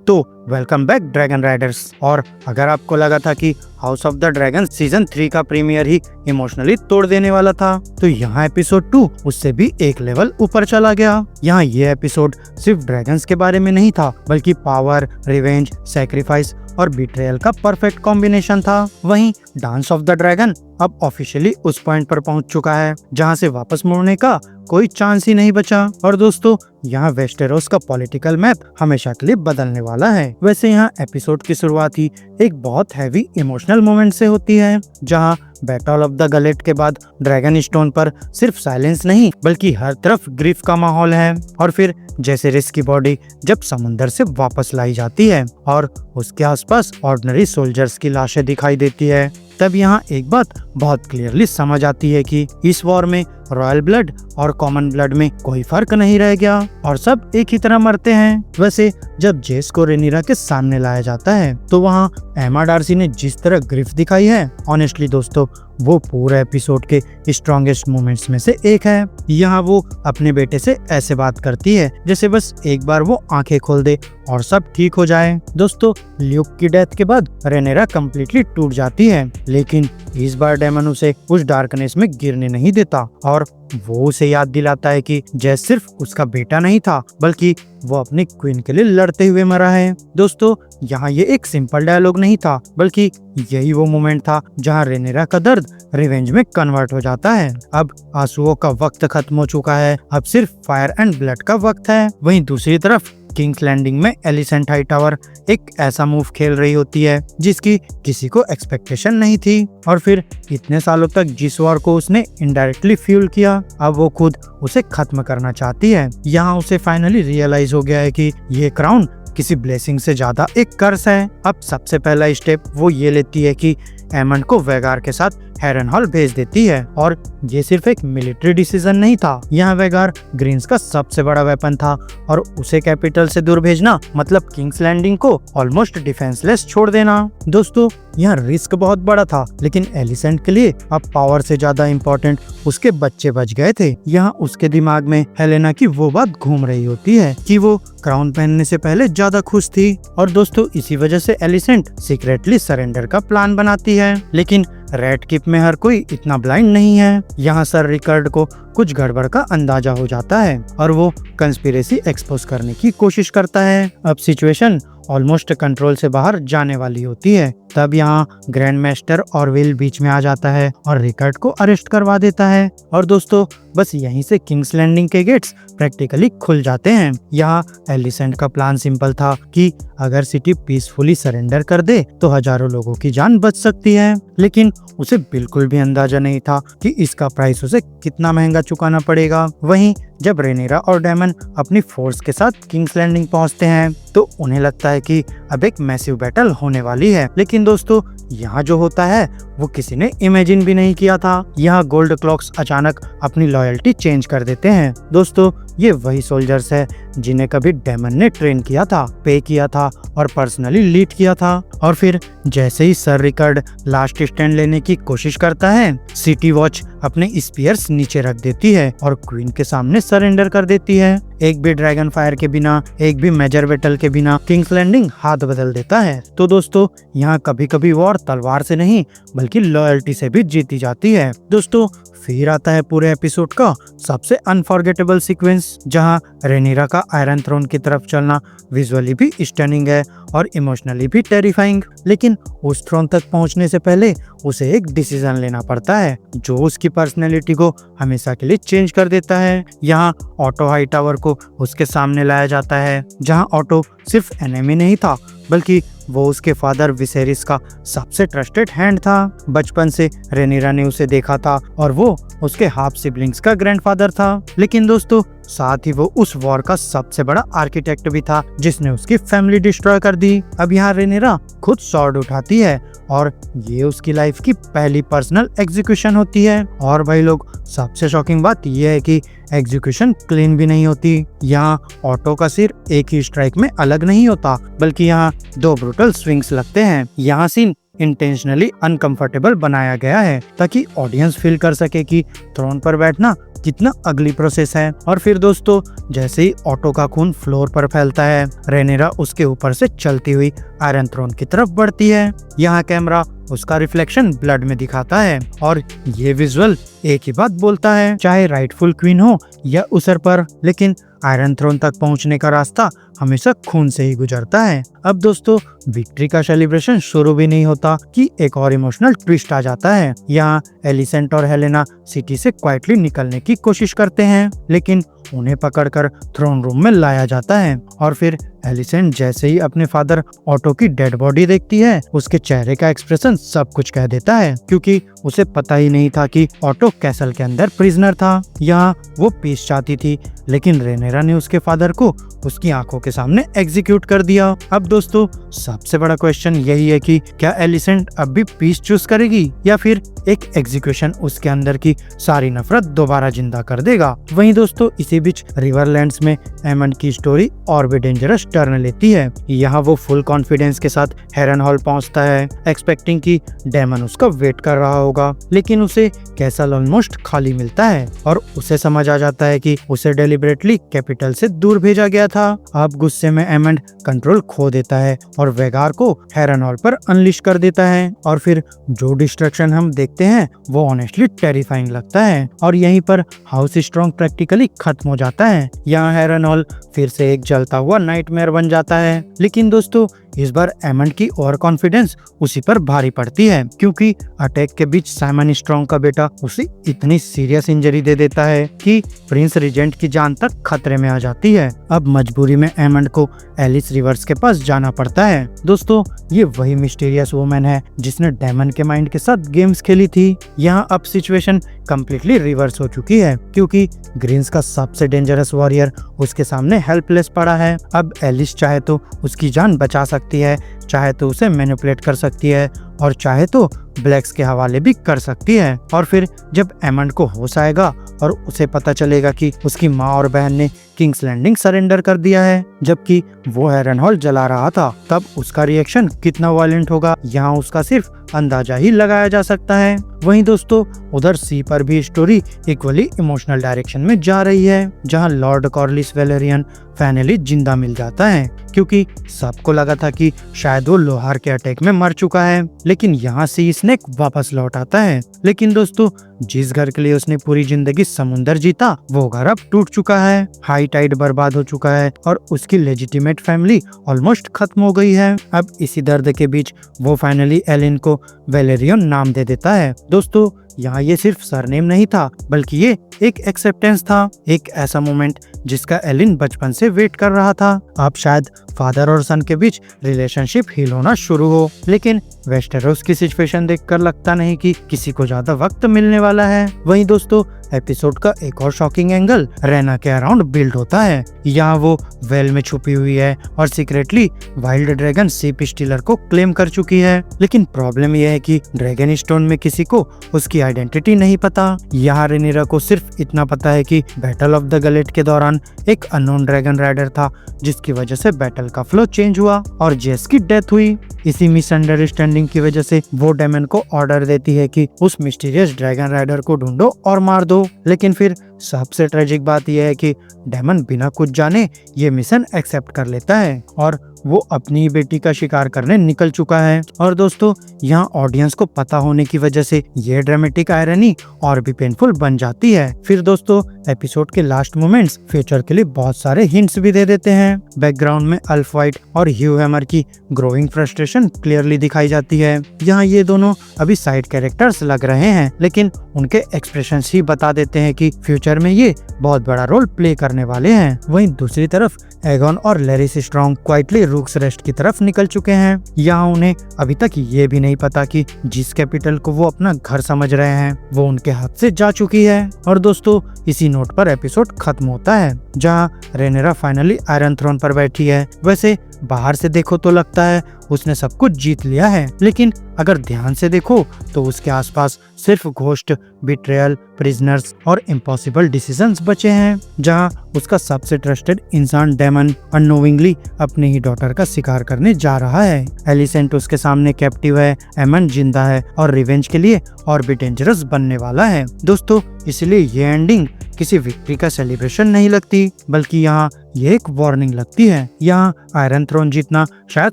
तो welcome back dragon Riders. और अगर आपको लगा था कि house of the Dragon season 3 का प्रीमियर ही इमोशनली तोड़ देने वाला था, तो यहाँ एपिसोड 2 उससे भी एक लेवल ऊपर चला गया। यहाँ ये एपिसोड सिर्फ ड्रैगन्स के बारे में नहीं था, बल्कि पावर, रिवेंज, सैक्रिफाइस और बिट्रेयल का परफेक्ट कॉम्बिनेशन था। वहीं डांस ऑफ द ड्रैगन अब ऑफिशियली उस पॉइंट पर पहुंच चुका है जहां से वापस मुड़ने का कोई चांस ही नहीं बचा। और दोस्तों, यहाँ वेस्टेरोस का पॉलिटिकल मैप हमेशा के लिए बदलने वाला है। वैसे यहाँ एपिसोड की शुरुआत ही एक बहुत हैवी इमोशनल मोमेंट से होती है, जहाँ बैटल ऑफ द गलेट के बाद ड्रैगन स्टोन पर सिर्फ साइलेंस नहीं बल्कि हर तरफ ग्रीफ का माहौल है। और फिर जैसे रिस की बॉडी जब समुंदर से वापस लाई जाती है और उसके आसपास ऑर्डिनरी सोल्जर्स की लाशें दिखाई देती है, तब यहाँ एक बात बहुत क्लियरली समझ आती है कि इस वॉर में रॉयल ब्लड और कॉमन ब्लड में कोई फर्क नहीं रह गया और सब एक ही तरह मरते हैं। वैसे जब जेस को रेनिरा के सामने लाया जाता है तो वहाँ एमा डार्सी ने जिस तरह ग्रिफ दिखाई है, ऑनेस्टली दोस्तों, वो पूरे एपिसोड के स्ट्रॉन्गेस्ट मोमेंट्स में से एक है। यहाँ वो अपने बेटे से ऐसे बात करती है जैसे बस एक बार वो आंखें खोल दे और सब ठीक हो जाए। दोस्तों, ल्यूक की डेथ के बाद रेनेरा कम्प्लीटली टूट जाती है, लेकिन इस बार डेमन उसे उस डार्कनेस में गिरने नहीं देता और वो उसे याद दिलाता है कि जेस सिर्फ उसका बेटा नहीं था, बल्कि वो अपनी क्वीन के लिए लड़ते हुए मरा है। दोस्तों, यहाँ ये एक सिंपल डायलॉग नहीं था, बल्कि यही वो मोमेंट था जहाँ रेनेरा का दर्द रिवेंज में कन्वर्ट हो जाता है। अब आंसुओं का वक्त खत्म हो चुका है, अब सिर्फ फायर एंड ब्लड का वक्त है। वहीं दूसरी तरफ किंग्स लैंडिंग में एलिसेंट हाईटावर एक ऐसा मूव खेल रही होती है जिसकी किसी को एक्सपेक्टेशन नहीं थी, और फिर इतने सालों तक जिस वॉर को उसने इनडायरेक्टली फ्यूल किया, अब वो खुद उसे खत्म करना चाहती है। यहाँ उसे फाइनली रियलाइज हो गया है कि ये क्राउन किसी ब्लेसिंग से ज्यादा एक कर्स है। अब सबसे पहला स्टेप वो ये लेती है कि एमंड को वेगार के साथ हेरनहॉल भेज देती है, और ये सिर्फ एक मिलिट्री डिसीजन नहीं था। यहाँ वेगार ग्रीन्स का सबसे बड़ा वेपन था और उसे कैपिटल से दूर भेजना मतलब किंग्स लैंडिंग को ऑलमोस्ट डिफेंसलेस छोड़ देना। दोस्तों, यहाँ रिस्क बहुत बड़ा था, लेकिन एलिसेंट के लिए अब पावर से ज्यादा इम्पोर्टेंट उसके बच्चे बच गए थे। यहाँ उसके दिमाग में हेलेना की वो बात घूम रही होती है कि वो क्राउन पहनने से पहले ज्यादा खुश थी, और दोस्तों इसी वजह से एलिसेंट सीक्रेटली सरेंडर का प्लान बनाती है। लेकिन रेड कीप में हर कोई इतना ब्लाइंड नहीं है। यहाँ सर रिकर्ड को कुछ गड़बड़ का अंदाजा हो जाता है और वो कंस्पिरेसी एक्सपोज करने की कोशिश करता है। अब सिचुएशन ऑलमोस्ट कंट्रोल से बाहर जाने वाली होती है। तब यहाँ ग्रैंड मास्टर ऑरविल बीच में आ जाता है और रिकर्ड को अरेस्ट करवा देता है। और दोस्तों, बस यहीं से किंग्स लैंडिंग के गेट्स प्रैक्टिकली खुल जाते हैं। यहाँ एलिसेंट का प्लान सिंपल था कि अगर सिटी पीसफुली सरेंडर कर दे तो हजारों लोगों की जान बच सकती है, लेकिन उसे बिल्कुल भी अंदाजा नहीं था कि इसका प्राइस उसे कितना महंगा चुकाना पड़ेगा। वहीं जब रेनेरा और डेमन अपनी फोर्स के साथ किंग्स लैंडिंग पहुंचते हैं तो उन्हें लगता है कि अब एक मैसिव बैटल होने वाली है, लेकिन दोस्तों यहाँ जो होता है वो किसी ने इमेजिन भी नहीं किया था। यहाँ गोल्ड क्लॉक्स अचानक अपनी लॉयल्टी चेंज कर देते हैं। दोस्तों, ये वही सोल्जर्स है जिन्हें कभी डेमन ने ट्रेन किया था, पे किया था और पर्सनली लीड किया था। और फिर जैसे ही सर रिकर्ड लास्ट स्टैंड लेने की कोशिश करता है, सिटी वॉच अपने स्पीयर्स नीचे रख देती है और क्वीन के सामने सरेंडर कर देती है। एक भी ड्रैगन फायर के बिना, एक भी मेजर बैटल के बिना किंग्स लैंडिंग हाथ बदल देता है। तो दोस्तों, यहाँ कभी कभी वॉर तलवार से नहीं बल्कि लॉयल्टी से भी जीती जाती है। दोस्तों, फिर आता है पूरे एपिसोड का सबसे अनफॉरगेटेबल सीक्वेंस, जहाँ रेनिरा का आयरन थ्रोन की तरफ चलना विजुअली भी स्टनिंग है और इमोशनली भी टेरिफाइंग। लेकिन उस थ्रोन तक पहुंचने से पहले उसे एक डिसीजन लेना पड़ता है जो उसकी पर्सनैलिटी को हमेशा के लिए चेंज कर देता है। यहाँ ऑटो हाईटावर को उसके सामने लाया जाता है, जहाँ ऑटो सिर्फ एनिमी नहीं था बल्कि वो उसके फादर विसेरिस का सबसे ट्रस्टेड हैंड था। बचपन से रेनिरा ने उसे देखा था और वो उसके हाफ सिबलिंग्स का ग्रैंडफादर था। लेकिन दोस्तों, साथ ही वो उस वॉर का सबसे बड़ा आर्किटेक्ट भी था जिसने उसकी फैमिली डिस्ट्रॉय कर दी। अब यहाँ रेनिरा खुद स्वॉर्ड उठाती है और ये उसकी लाइफ की पहली पर्सनल एग्जीक्यूशन होती है। और भाई लोग, सबसे शॉकिंग बात यह है कि एग्जीक्यूशन क्लीन भी नहीं होती। यहाँ ऑटो का सिर एक ही स्ट्राइक में अलग नहीं होता, बल्कि यहाँ दो ब्रूटल स्विंग्स लगते हैं। यहाँ सीन इंटेंशनली अनकंफर्टेबल बनाया गया है ताकि ऑडियंस फील कर सके कि थ्रोन पर बैठना कितना अगली प्रोसेस है। और फिर दोस्तों जैसे ही ऑटो का खून फ्लोर पर फैलता है, रेनेरा उसके ऊपर से चलती हुई आयरन थ्रोन की तरफ बढ़ती है। यहाँ कैमरा उसका रिफ्लेक्शन ब्लड में दिखाता है और ये विजुअल एक ही बात बोलता है, चाहे राइटफुल क्वीन हो या उसर पर, लेकिन आयरन थ्रोन तक पहुंचने का रास्ता हमेशा खून से ही गुजरता है। अब दोस्तों विक्ट्री का सेलिब्रेशन शुरू भी नहीं होता कि एक और इमोशनल ट्विस्ट आ जाता है। यहाँ एलिसेंट और हेलेना सिटी से क्वाइटली निकलने की कोशिश करते हैं, लेकिन उन्हें पकड़कर थ्रोन रूम में लाया जाता है। और फिर एलिसेंट जैसे ही अपने फादर ऑटो की डेड बॉडी देखती है, उसके चेहरे का एक्सप्रेशन सब कुछ कह देता है, क्योंकि उसे पता ही नहीं था कि ऑटो कैसल के अंदर प्रिजनर था। यहाँ वो पीस चाहती थी, लेकिन रेनेरा ने उसके फादर को उसकी आंखों के सामने एग्जीक्यूट कर दिया। अब दोस्तों सबसे बड़ा क्वेश्चन यही है कि क्या एलिसेंट अब भी पीस चूज करेगी या फिर एक एग्जीक्यूशन उसके अंदर की सारी नफरत दोबारा जिंदा कर देगा। वहीं दोस्तों इसी बीच रिवरलैंड्स में एमंड की स्टोरी और भी डेंजरस टर्न लेती है। यहाँ वो फुल कॉन्फिडेंस के साथ हेरनहॉल पहुंचता है, एक्सपेक्टिंग कि डेमन उसका वेट कर रहा होगा, लेकिन उसे कैसल ऑलमोस्ट खाली मिलता है और उसे समझ आ जाता है कि उसे डेलिबरेटली कैपिटल से दूर भेजा गया था। अब गुस्से में एमंड कंट्रोल खो देता है और वेगार को हेरनहॉल पर अनलिश कर देता है। और फिर जो डिस्ट्रक्शन हम देखते हैं वो ऑनेस्टली टेरिफाइंग लगता है और यहीं पर हाउस स्ट्रॉन्ग प्रैक्टिकली खत्म हो जाता है। यहाँ हेरनहॉल फिर से एक जलता हुआ नाइटमेयर बन जाता है, लेकिन दोस्तों इस बार एमंड की ओवर कॉन्फिडेंस उसी पर भारी पड़ती है, क्योंकि अटैक के बीच साइमन स्ट्रॉन्ग का बेटा उसे इतनी सीरियस इंजरी दे देता है कि प्रिंस रिजेंट की जान तक खतरे में आ जाती है। अब मजबूरी में एमंड को एलिस रिवर्स के पास जाना पड़ता है। दोस्तों ये वही मिस्टीरियस वुमेन है जिसने डेमन के माइंड के साथ गेम्स खेली थी। यहाँ अब सिचुएशन कम्प्लीटली रिवर्स हो चुकी है, क्योंकि ग्रीन्स का सबसे डेंजरस वॉरियर उसके सामने हेल्पलेस पड़ा है। अब एलिस चाहे तो उसकी जान बचा सकती है, चाहे तो उसे मैनिपुलेट कर सकती है और चाहे तो ब्लैक्स के हवाले भी कर सकती है। और फिर जब एमंड को होश आएगा और उसे पता चलेगा कि उसकी माँ और बहन ने किंग्स लैंडिंग सरेंडर कर दिया है जबकि वो हेरनहॉल जला रहा था, तब उसका रिएक्शन कितना वायलेंट होगा यहाँ उसका सिर्फ अंदाजा ही लगाया जा सकता है। वहीं दोस्तों उधर सी पर भी स्टोरी इक्वली इमोशनल डायरेक्शन में जा रही है, जहां लॉर्ड कॉर्लिस वेलेरियन फाइनली जिंदा मिल जाता है, क्योंकि सबको लगा था कि शायद वो लोहार के अटैक में मर चुका है, लेकिन यहाँ सी स्नेक वापस लौट आता है। लेकिन दोस्तों जिस घर के लिए उसने पूरी जिंदगी समुंदर जीता, वो घर अब टूट चुका है, हाई टाइड बर्बाद हो चुका है और उसकी लेजिटिमेट फैमिली ऑलमोस्ट खत्म हो गई है। अब इसी दर्द के बीच वो फाइनली एलिन को वेलेरियन नाम दे देता है। दोस्तों यहाँ ये सिर्फ सरनेम नहीं था, बल्कि ये एक एक्सेप्टेंस था, एक ऐसा मोमेंट जिसका एलिन बचपन से वेट कर रहा था। अब शायद फादर और सन के बीच रिलेशनशिप हील होना शुरू हो, लेकिन वेस्टेरोस की सिचुएशन देखकर लगता नहीं कि किसी को ज्यादा वक्त मिलने वाला है। वहीं दोस्तों एपिसोड का एक और शॉकिंग एंगल रेना के अराउंड बिल्ड होता है। यहाँ वो वेल में छुपी हुई है और secretly wild dragon ship stealer को क्लेम कर चुकी है, लेकिन प्रॉब्लम यह है कि ड्रैगन स्टोन में किसी को उसकी आइडेंटिटी नहीं पता। यहाँ रेनेरा को सिर्फ इतना पता है कि बैटल ऑफ द गलेट के दौरान एक अननोन ड्रैगन राइडर था, जिसकी वजह से बैटल का फ्लो चेंज हुआ और जेस की डेथ हुई। इसी मिसअंडरस्टैंडिंग की वजह से वो डेमन को ऑर्डर देती है कि उस मिस्टीरियस ड्रैगन राइडर को ढूंढो और मार दो, लेकिन फिर सबसे ट्रेजिक बात यह है कि डेमन बिना कुछ जाने ये मिशन एक्सेप्ट कर लेता है और वो अपनी बेटी का शिकार करने निकल चुका है। और दोस्तों यहाँ ऑडियंस को पता होने की वजह से ये ड्रामेटिक आयरनी और भी पेनफुल बन जाती है। फिर दोस्तों एपिसोड के लास्ट मोमेंट्स फ्यूचर के लिए बहुत सारे हिंट्स भी दे देते हैं। बैकग्राउंड में अल्फ वाइट और ह्यू हैमर की ग्रोइंग फ्रस्ट्रेशन क्लियरली दिखाई जाती है। यहाँ ये दोनों अभी साइड कैरेक्टर्स लग रहे हैं, लेकिन उनके एक्सप्रेशंस ही बता देते हैं कि फ्यूचर में ये बहुत बड़ा रोल प्ले करने वाले हैं। वहीं दूसरी तरफ एगॉन और लेरिस स्ट्रॉन्ग क्वाइटली रूक्स रेस्ट की तरफ निकल चुके हैं। यहाँ उन्हें अभी तक ये भी नहीं पता कि जिस कैपिटल को वो अपना घर समझ रहे हैं वो उनके हाथ से जा चुकी है। और दोस्तों इसी नोट पर एपिसोड खत्म होता है, जहाँ रेनेरा फाइनली आयरन थ्रोन पर बैठी है। वैसे बाहर से देखो तो लगता है उसने सब कुछ जीत लिया है, लेकिन अगर ध्यान से देखो तो उसके आसपास सिर्फ घोस्ट, बिट्रेयल, प्रिजनर्स और इम्पॉसिबल डिसीजंस बचे हैं, जहां उसका सबसे ट्रस्टेड इंसान डेमन अननोविंगली अपनी ही डॉटर का शिकार करने जा रहा है। एलिसेंट उसके सामने कैप्टिव है, एमन जिंदा है और रिवेंज के लिए और भी डेंजरस बनने वाला है। दोस्तों, इसलिए ये एंडिंग किसी विक्ट्री का सेलिब्रेशन नहीं लगती, बल्कि यहाँ ये एक वार्निंग लगती है। यहाँ आयरन थ्रोन जीतना शायद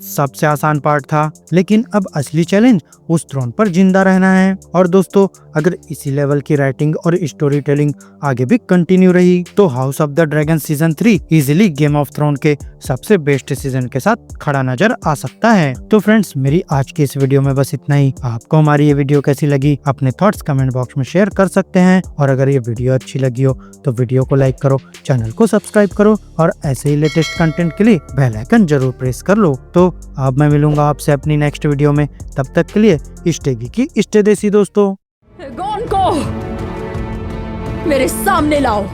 सबसे आसान पार्ट था, लेकिन अब असली चैलेंज उस थ्रोन पर जिंदा रहना है। और दोस्तों, अगर इसी लेवल की राइटिंग और स्टोरी टेलिंग आगे भी कंटिन्यू रही तो House of the Dragon season 3 easily Game of Throne के सबसे बेस्ट सीजन के साथ खड़ा नजर आ सकता है। तो फ्रेंड्स, मेरी आज की इस वीडियो में बस इतना ही। आपको हमारी ये वीडियो कैसी लगी अपने थॉट्स कमेंट बॉक्स में शेयर कर सकते हैं, और अगर ये वीडियो अच्छी लगी हो तो वीडियो को लाइक करो, चैनल को सब्सक्राइब करो और ऐसे ही लेटेस्ट कंटेंट के लिए बेल आइकन जरूर प्रेस कर लो। तो अब मैं मिलूंगा आपसे अपनी नेक्स्ट वीडियो में, तब तक के लिए स्टे गीकी स्टे देसी दोस्तों। गॉन को मेरे सामने लाओ।